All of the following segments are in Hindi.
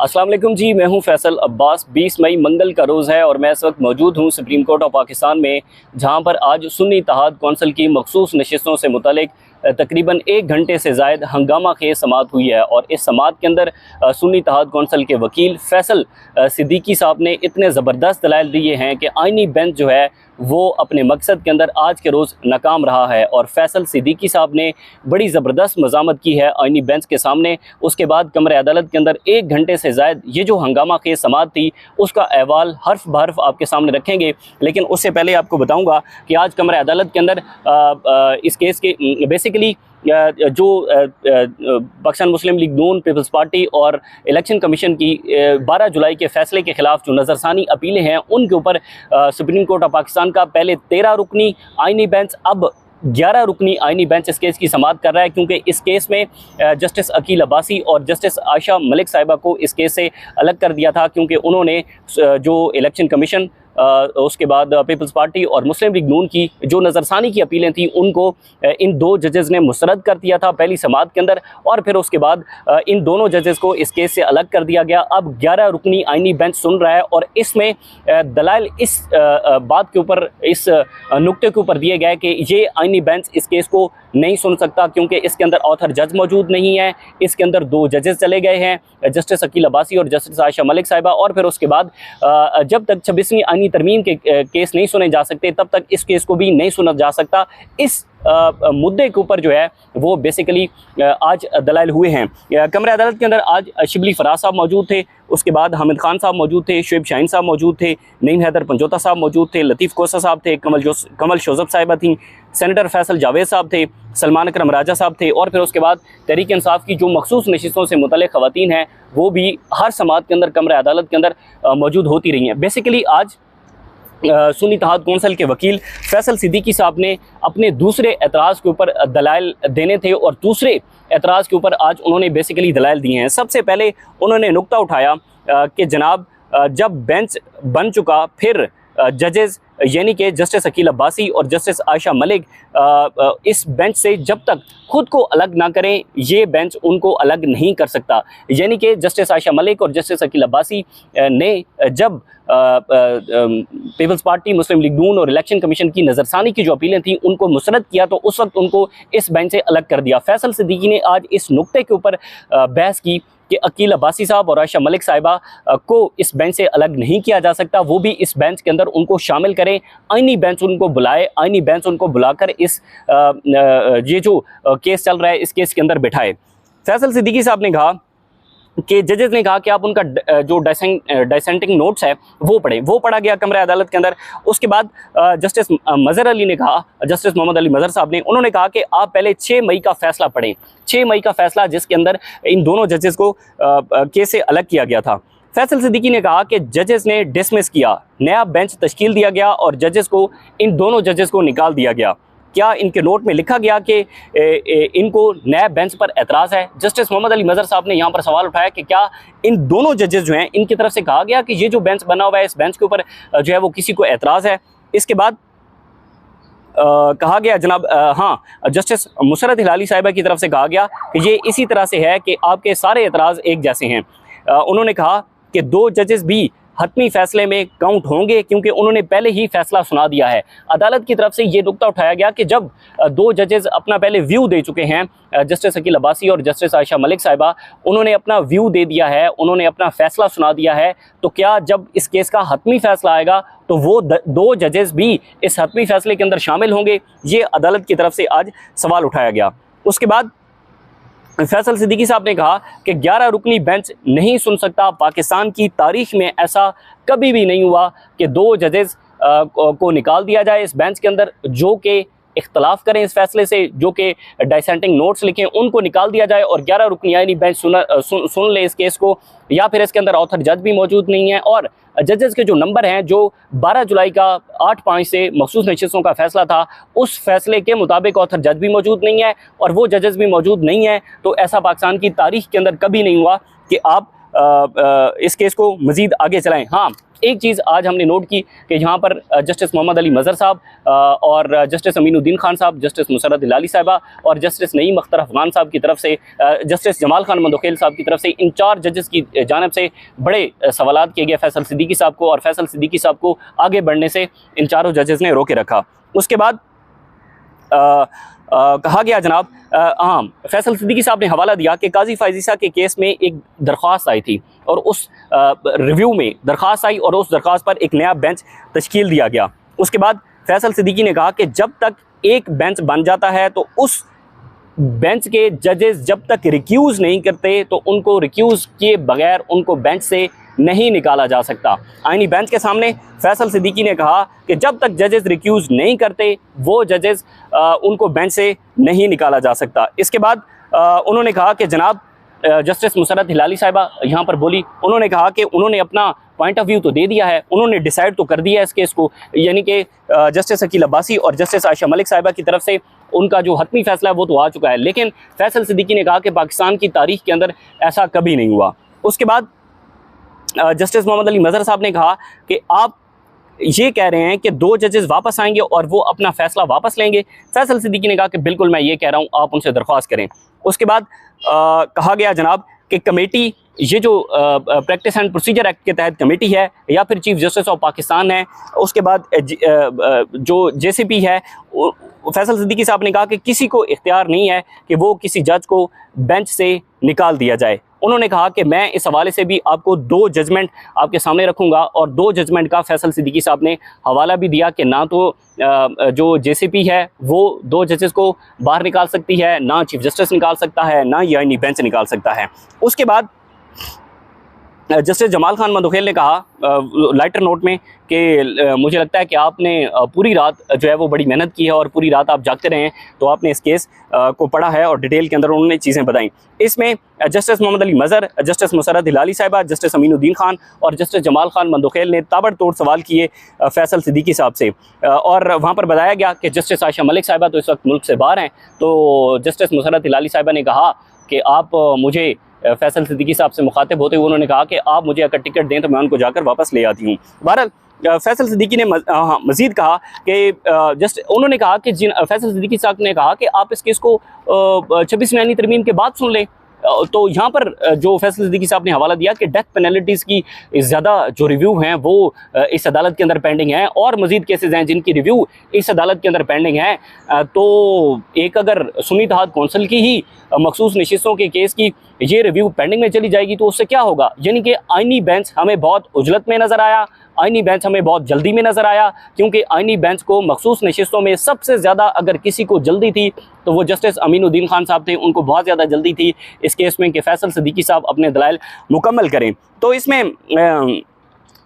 अस्सलाम वालेकुम जी, मैं हूं फैसल अब्बास। 20 मई मंगल का रोज़ है और मैं इस वक्त मौजूद हूं सुप्रीम कोर्ट ऑफ पाकिस्तान में, जहां पर आज सुन्नी इत्तेहाद कौंसिल की मखसूस नशिस्तों से मुतालिक तकरीबन 1 घंटे से ज़ायद हंगामा खेज समाअत हुई है। और इस समाअत के अंदर सुन्नी इत्तेहाद कौंसिल के वकील फैसल सिद्दीकी साहब ने इतने ज़बरदस्त दलाइल दिए हैं कि आइनी बेंच जो है वो अपने मकसद के अंदर आज के रोज़ नाकाम रहा है। और फैसल सिद्दीकी साहब ने बड़ी ज़बरदस्त मज़ामत की है आइनी बेंच के सामने। उसके बाद कमरे अदालत के अंदर 1 घंटे से ज़ायद ये जो हंगामा खेज समाअत थी उसका अहवाल हर्फ बहर्फ आपके सामने रखेंगे। लेकिन उससे पहले आपको बताऊँगा कि आज कमरे अदालत के अंदर इस केस के बेसिकली जो पाकिस्तान मुस्लिम लीग नून, पीपल्स पार्टी और इलेक्शन कमीशन की 12 जुलाई के फैसले के ख़िलाफ़ जो नज़रसानी अपीलें हैं उनके ऊपर सुप्रीम कोर्ट ऑफ पाकिस्तान का पहले 13 रुकनी आइनी बेंच, अब 11 रुकनी आइनी बेंच इस केस की समाअत कर रहा है। क्योंकि इस केस में जस्टिस अकील अब्बासी और जस्टिस आयशा मलिक साहिबा को इस केस से अलग कर दिया था, क्योंकि उन्होंने जो इलेक्शन कमीशन उसके बाद पीपल्स पार्टी और मुस्लिम लीग नून की जो नज़रसानी की अपीलें थी उनको इन 2 जजेस ने मुस्तरद कर दिया था पहली समाअत के अंदर। और फिर उसके बाद इन दोनों जजेस को इस केस से अलग कर दिया गया। अब 11 रुकनी आइनी बेंच सुन रहा है और इसमें दलाइल इस बात के ऊपर, इस नुक्ते के ऊपर दिए गए कि ये आइनी बेंच इस केस को नहीं सुन सकता, क्योंकि इसके अंदर ऑथर जज मौजूद नहीं है। इसके अंदर 2 जजेस चले गए हैं, जस्टिस अकील अब्बासी और जस्टिस आयशा मलिक साहिबा। और फिर उसके बाद जब तक 26वीं आइनी तरमीम के केस नहीं सुने जा सकते तब तक इस केस को भी नहीं सुना जा सकता। इस मुद्दे के ऊपर जो है वो बेसिकली आज दलाइल हुए हैं। कमरे अदालत के अंदर आज शिबली फराज साहब मौजूद थे, उसके बाद हामिद खान साहब मौजूद थे, शुएब शाहीन साहब मौजूद थे, नईम हैदर पंजोता साहब मौजूद थे, लतीफ़ कोसा साहब थे, कमल शोजब साहिबा थी, सेनेटर फैसल जावेद साहब थे, सलमान अकरम राजा साहब थे। और फिर उसके बाद तहरीक इंसाफ की जो मखसूस नशिस्तों से मुतल्लिक़ ख़वातीन हैं वो भी हर समाअत के अंदर कमरे अदालत के अंदर मौजूद होती रही हैं। बेसिकली आज सुन्नी इत्तेहाद कौंसिल के वकील फैसल सिद्दीकी साहब ने अपने दूसरे एतराज़ के ऊपर दलाइल देने थे और दूसरे एतराज़ के ऊपर आज उन्होंने बेसिकली दलाइल दिए हैं। सबसे पहले उन्होंने नुक्ता उठाया कि जनाब जब बेंच बन चुका फिर जजेस यानी कि जस्टिस अकील अब्बासी और जस्टिस आयशा मलिक इस बेंच से जब तक खुद को अलग ना करें ये बेंच उनको अलग नहीं कर सकता। यानी कि जस्टिस आयशा मलिक और जस्टिस अकील अब्बासी ने जब पीपल्स पार्टी, मुस्लिम लीग नून और इलेक्शन कमीशन की नज़रसानी की जो अपीलें थी उनको मुस्तरद किया तो उस वक्त उनको इस बेंच से अलग कर दिया। फैसल सिद्दीकी ने आज इस नुक्ते के ऊपर बहस की कि अकील अब्बासी साहब और आयशा मलिक साहिबा को इस बेंच से अलग नहीं किया जा सकता, वो भी इस बेंच के अंदर उनको शामिल करें, आइनी बेंच उनको बुलाए, आइनी बेंच उनको बुलाकर इस ये जो केस चल रहा है इस केस के अंदर बिठाए। फैसल सिद्दीकी साहब ने कहा कि जजेस ने कहा कि आप उनका जो डाइसेंटिंग नोट्स है वो पढ़ें। वो पढ़ा गया कमरे अदालत के अंदर। उसके बाद जस्टिस मज़हर अली ने कहा, जस्टिस मोहम्मद अली मज़हर साहब ने, उन्होंने कहा कि आप पहले 6 मई का फ़ैसला पढ़ें। 6 मई का फ़ैसला जिसके अंदर इन दोनों जजेस को केस से अलग किया गया था। फैसल सिद्दीकी ने कहा कि जजेस ने डिसमिस किया, नया बेंच तश्कील दिया गया और जजेस को, इन दोनों जजेस को निकाल दिया गया। क्या इनके नोट में लिखा गया कि इनको नया बेंच पर एतराज़ है? जस्टिस मोहम्मद अली मज़हर साहब ने यहाँ पर सवाल उठाया कि क्या इन दोनों जजेस जो हैं इनकी तरफ से कहा गया कि ये जो बेंच बना हुआ है इस बेंच के ऊपर जो है वो किसी को एतराज़ है? इसके बाद कहा गया जनाब हाँ, जस्टिस मुसरत हिलाली साहिबा की तरफ से कहा गया कि ये इसी तरह से है कि आपके सारे एतराज़ एक जैसे हैं। उन्होंने कहा कि 2 जजेस भी हतमी फैसले में काउंट होंगे क्योंकि उन्होंने पहले ही फैसला सुना दिया है। अदालत की तरफ से ये नुक्ता उठाया गया कि जब 2 जजेस अपना पहले व्यू दे चुके हैं, जस्टिस अकील अब्बासी और जस्टिस आयशा मलिक साहिबा, उन्होंने अपना व्यू दे दिया है, उन्होंने अपना फैसला सुना दिया है, तो क्या जब इस केस का हतमी फैसला आएगा तो वो 2 जजेस भी इस हतमी फैसले के अंदर शामिल होंगे? ये अदालत की तरफ से आज सवाल उठाया गया। उसके बाद फैसल सिद्दीकी साहब ने कहा कि 11 रुकनी बेंच नहीं सुन सकता। पाकिस्तान की तारीख में ऐसा कभी भी नहीं हुआ कि 2 जजेस को निकाल दिया जाए इस बेंच के अंदर जो कि इख्तलाफ करें इस फैसले से, जो कि डाइसेंटिंग नोट्स लिखें, उनको निकाल दिया जाए और 11 रुकनी आइनी बेंच सुन ले इस केस को। या फिर इसके अंदर ऑथर जज भी मौजूद नहीं है और जजेस के जो नंबर हैं, जो 12 जुलाई का 8-5 से मखसूस नशिस्तों का फैसला था, उस फैसले के मुताबिक ऑथर जज भी मौजूद नहीं है और वो जजेस भी मौजूद नहीं है। तो ऐसा पाकिस्तान की तारीख के अंदर कभी नहीं हुआ कि आप इस केस को मज़ीद आगे चलाएं। हाँ, एक चीज़ आज हमने नोट की कि यहाँ पर जस्टिस मोहम्मद अली मज़हर साहब और जस्टिस अमीनुद्दीन खान साहब, जस्टिस मुसर्रत हिलाली साहिबा और जस्टिस नईम अख्तर अफगान साहब की तरफ से, जस्टिस जमाल खान मंदोखेल साहब की तरफ से, इन 4 जजेस की जानिब से बड़े सवालात किए गए फैसल सिद्दीकी साहब को, और फैसल सिद्दीकी साहब को आगे बढ़ने से इन चारों जजेस ने रोके रखा। उसके बाद कहा गया जनाब, हाँ, फैसल सिद्दीकी साहब ने हवाला दिया कि काजी फायजीसा के केस में एक दरख्वास्त आई थी और उस रिव्यू में दरख्वास्त आई और उस दरख्वास्त पर एक नया बेंच तश्कील दिया गया। उसके बाद फैसल सिद्दीकी ने कहा कि जब तक एक बेंच बन जाता है तो उस बेंच के जजेस जब तक रिक्यूज़ नहीं करते तो उनको रिक्यूज़ किए बगैर उनको बेंच से नहीं निकाला जा सकता। आईनी बेंच के सामने फैसल सिद्दीकी ने कहा कि जब तक जजेस रिक्यूज़ नहीं करते वो जजेस उनको बेंच से नहीं निकाला जा सकता। इसके बाद उन्होंने कहा कि जनाब जस्टिस मुसर्रत हिलाली साहिबा यहाँ पर बोली, उन्होंने कहा कि उन्होंने अपना पॉइंट ऑफ व्यू तो दे दिया है, उन्होंने डिसाइड तो कर दिया है इस केस को, यानी कि जस्टिस अकील अब्बासी और जस्टिस आयशा मलिक साहिबा की तरफ से उनका जो हतमी फैसला है वो तो आ चुका है। लेकिन फैसल सिद्दीकी ने कहा कि पाकिस्तान की तारीख के अंदर ऐसा कभी नहीं हुआ। उसके बाद जस्टिस मोहम्मद अली मज़हर साहब ने कहा कि आप ये कह रहे हैं कि 2 जजेस वापस आएंगे और वो अपना फैसला वापस लेंगे। फैसल सिद्दीकी ने कहा कि बिल्कुल मैं ये कह रहा हूँ, आप उनसे दरख्वास्त करें। उसके बाद कहा गया जनाब कि कमेटी, ये जो प्रैक्टिस एंड प्रोसीजर एक्ट के तहत कमेटी है या फिर चीफ जस्टिस ऑफ पाकिस्तान है, उसके बाद जो जेसीपी है, फैसल सिद्दीकी साहब ने कहा कि किसी को इख्तियार नहीं है कि वो किसी जज को बेंच से निकाल दिया जाए। उन्होंने कहा कि मैं इस हवाले से भी आपको 2 जजमेंट आपके सामने रखूंगा और 2 जजमेंट का फैसल सिद्दीकी साहब ने हवाला भी दिया कि ना तो जो जेसीपी है वो 2 जजेस को बाहर निकाल सकती है, ना चीफ जस्टिस निकाल सकता है, ना ये आईनी बेंच निकाल सकता है। उसके बाद जस्टिस जमाल खान मंदोखेल ने कहा लाइटर नोट में कि मुझे लगता है कि आपने पूरी रात जो है वो बड़ी मेहनत की है और पूरी रात आप जागते रहे हैं, तो आपने इस केस को पढ़ा है और डिटेल के अंदर उन्होंने चीज़ें बताई। इसमें जस्टिस मोहम्मद अली मज़हर, जस्टिस मुसर्रत हिलाली साहिबा, जस्टिस अमीनुद्दीन खान और जस्टिस जमाल खान मंदोखेल ने ताबड़तोड़ सवाल किए फैसल सिद्दीकी साहब से, और वहाँ पर बताया गया कि जस्टिस आयशा मलिक साहिबा तो इस वक्त मुल्क से बाहर हैं। तो जस्टिस मुसर्रत हिलाली साहिबा ने कहा कि आप मुझे फैसल सिद्दीकी साहब से मुखातिब होते हुए उन्होंने कहा कि आप मुझे अगर टिकट दें तो मैं उनको जाकर वापस ले आती हूँ। बहरहाल फैसल सिद्दीकी ने मज़ीद कहा कि उन्होंने कहा कि फैसल सिद्दीकी साहब ने कहा कि आप इस केस को 26 नई तरमीम के बाद सुन लें। तो यहाँ पर जो फैसल सिद्दीकी साहब ने हवाला दिया कि डेथ पेनल्टीज़ की ज़्यादा जो रिव्यू हैं वो इस अदालत के अंदर पेंडिंग हैं और मज़ीद केसेस हैं जिनकी रिव्यू इस अदालत के अंदर पेंडिंग है। तो एक अगर सुन्नी इत्तेहाद कौंसिल की ही मखसूस नशिस्तों के केस की ये रिव्यू पेंडिंग में चली जाएगी तो उससे क्या होगा, यानी कि आईनी बेंच हमें बहुत उजलत में नज़र आया, आईनी बेंच हमें बहुत जल्दी में नज़र आया, क्योंकि आईनी बेंच को मखसूस नशिस्तों में सबसे ज़्यादा अगर किसी को जल्दी थी तो वो जस्टिस अमीनुद्दीन खान साहब थे। उनको बहुत ज़्यादा जल्दी थी इस केस में कि फैसल सिद्दीकी साहब अपने दलाइल मुकम्मल करें। तो इसमें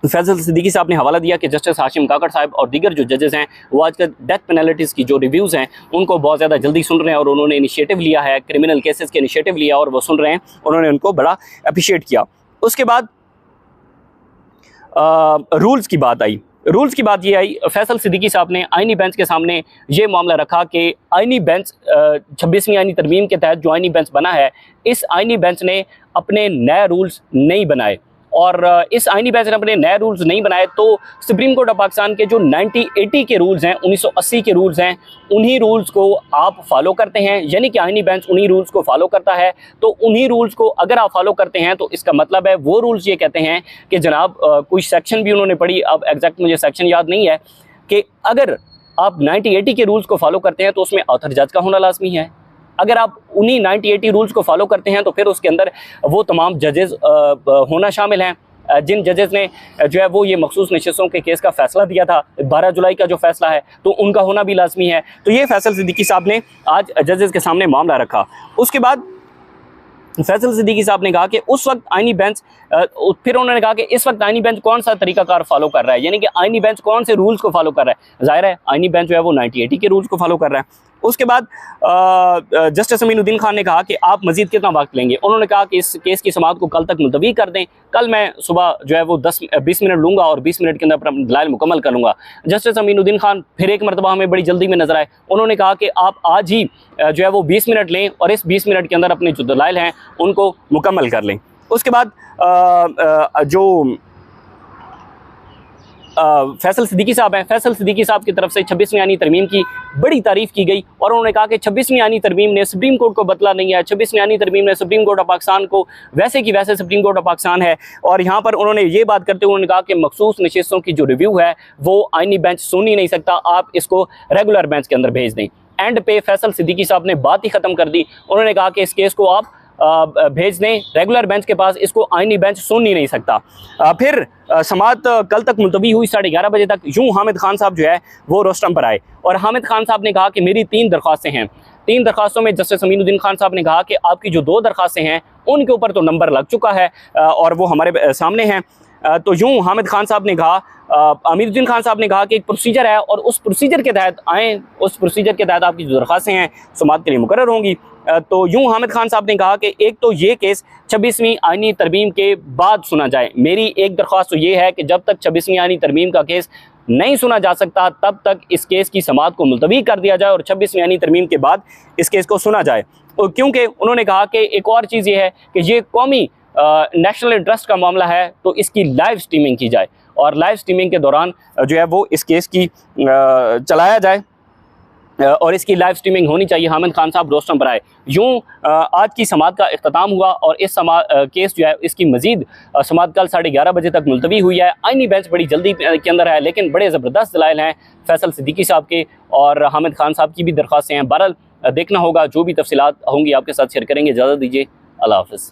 फैसल सिद्दीकी साहब ने हवाला दिया कि जस्टिस हाशिम काकड़ साहब और दीगर जो जजेस हैं वो आजकल डेथ पेनल्टीज़ की जो रिव्यूज़ हैं उनको बहुत ज़्यादा जल्दी सुन रहे हैं और उन्होंने इनिशिएटिव लिया है, क्रिमिनल केसेस के इनिशिएटिव लिया और वो सुन रहे हैं, उन्होंने उनको बड़ा अप्रिशिएट किया। उसके बाद रूल्स की बात आई। रूल्स की बात ये आई, फैसल सिद्दीकी साहब ने आईनी बेंच के सामने ये मामला रखा कि आईनी बेंच 26वीं आईनी तरमीम के तहत जो आईनी बेंच बना है, इस आईनी बेंच ने अपने नए रूल्स नहीं बनाए, और इस आईनी बेंच ने अपने नए रूल्स नहीं बनाए तो सुप्रीम कोर्ट ऑफ पाकिस्तान के जो 1980 के रूल्स हैं, 1980 के रूल्स हैं, उन्हीं रूल्स को आप फॉलो करते हैं, यानी कि आईनी बेंच उन्हीं रूल्स को फॉलो करता है। तो उन्हीं रूल्स को अगर आप फॉलो करते हैं तो इसका मतलब है वो रूल्स ये कहते हैं कि जनाब कोई सेक्शन भी उन्होंने पढ़ी, अब एग्जैक्ट मुझे सेक्शन याद नहीं है, कि अगर आप 1980 के रूल्स को फॉलो करते हैं तो उसमें ऑथर जज का होना लाजमी है। अगर आप उन्हीं 1980 रूल्स को फॉलो करते हैं तो फिर उसके अंदर वो तमाम जजेस होना शामिल हैं जिन जजेस ने जो है वो ये मखसूस नशिस्तों के केस का फैसला दिया था, 12 जुलाई का जो फैसला है, तो उनका होना भी लाजमी है। तो ये फैसल सिद्दीकी साहब ने आज जजेस के सामने मामला रखा। उसके बाद फैसल सिद्दीकी साहब ने कहा कि उस वक्त आईनी बेंच, फिर उन्होंने कहा कि इस वक्त आईनी बेंच कौन सा तरीकाकार फॉलो कर रहा है, यानी कि आईनी बेंच कौन से रूल्स को फॉलो कर रहा है। जाहिर है आईनी बेंच जो है वो 1980 के रूल्स को फॉलो कर रहा है। उसके बाद जस्टिस अमीनुद्दीन खान ने कहा कि आप मजीद कितना वक्त लेंगे। उन्होंने कहा कि इस केस की समाअत को कल तक मुलतवी कर दें, कल मैं सुबह जो है वो 10-20 मिनट लूँगा और 20 मिनट के अंदर अपना दलाइल मुकम्मल कर लूँगा। जस्टिस अमीनुद्दीन खान फिर एक मरतबा हमें बड़ी जल्दी में नजर आए, उन्होंने कहा कि आप आज ही जो है वो 20 मिनट लें और इस 20 मिनट के अंदर अपने जो दलाइल हैं उनको मुकम्मल कर लें। उसके बाद जो फैसल सिद्दीकी साहब हैं। फैसल सिद्दीकी साहब की तरफ से 26वीं आईनी तरमीम की बड़ी तारीफ़ की गई और उन्होंने कहा कि 26वीं आईनी तरमीम ने सुप्रीम कोर्ट को बदला नहीं है, 26वीं आईनी तरमीम ने सुप्रीम कोर्ट ऑफ पाकिस्तान को वैसे की वैसे सुप्रीम कोर्ट ऑफ पाकिस्तान है। और यहाँ पर उन्होंने ये बात करते हुए उन्होंने कहा कि मखसूस नशिस्तों की जो रिव्यू है वो आईनी बेंच सुन ही नहीं सकता, आप इसको रेगुलर बेंच के अंदर भेज दें। एंड पे फैसल सिद्दीकी साहब ने बात ही ख़त्म कर दी। उन्होंने कहा कि इस केस को आप भेज दें रेगुलर बेंच के पास, इसको आईनी बेंच सुन ही नहीं सकता। फिर समाअत कल तक मुलतवी हुई 11:30 बजे तक। यूं हामिद खान साहब जो है वो रोस्टम पर आए और हामिद खान साहब ने कहा कि मेरी 3 दरख्वास्तें हैं। 3 दरख्वास्तों में जस्टिस अमीनुद्दीन खान साहब ने कहा कि आपकी जो 2 दरख्वास्तें हैं उनके ऊपर तो नंबर लग चुका है और वो हमारे सामने हैं। तो यूं हामिद खान साहब ने कहा, अमीरुद्दीन खान साहब ने कहा कि एक प्रोसीजर है और उस प्रोसीजर के तहत आएँ, उस प्रोसीजर के तहत आपकी जो दरख्वास्तें हैं समाअत के लिए मुकर्रर होंगी। तो यूं हामिद खान साहब ने कहा कि एक तो ये केस 26वीं आईनी तरमीम के बाद सुना जाए। मेरी एक दरख्वास्त तो ये है कि जब तक 26वीं आईनी तरमीम का केस नहीं सुना जा सकता तब तक इस केस की समाअत को मुलतवी कर दिया जाए और 26वीं आईनी तरमीम के बाद इस केस को सुना जाए। क्योंकि उन्होंने कहा कि एक और चीज़ ये है कि ये कौमी नेशनल इंटरेस्ट का मामला है तो इसकी लाइव स्ट्रीमिंग की जाए और लाइव स्ट्रीमिंग के दौरान जो है वो इस केस की चलाया जाए और इसकी लाइव स्ट्रीमिंग होनी चाहिए। हामिद खान साहब रोस्टम पर आए। यूँ आज की समाअत का इख्तिताम हुआ और इस केस जो है इसकी मजीद समाअत कल 11:30 बजे तक मुलतवी हुई है। आईनी बेंच बड़ी जल्दी के अंदर है लेकिन बड़े ज़बरदस्त दलाइल हैं फैसल सिद्दीकी साहब के और हामिद खान साहब की भी दरख्वास्तें हैं। बहरहाल देखना होगा, जो भी तफसीलात होंगी आपके साथ शेयर करेंगे। इजाज़त दीजिए, अल्लाह हाफ़िज़।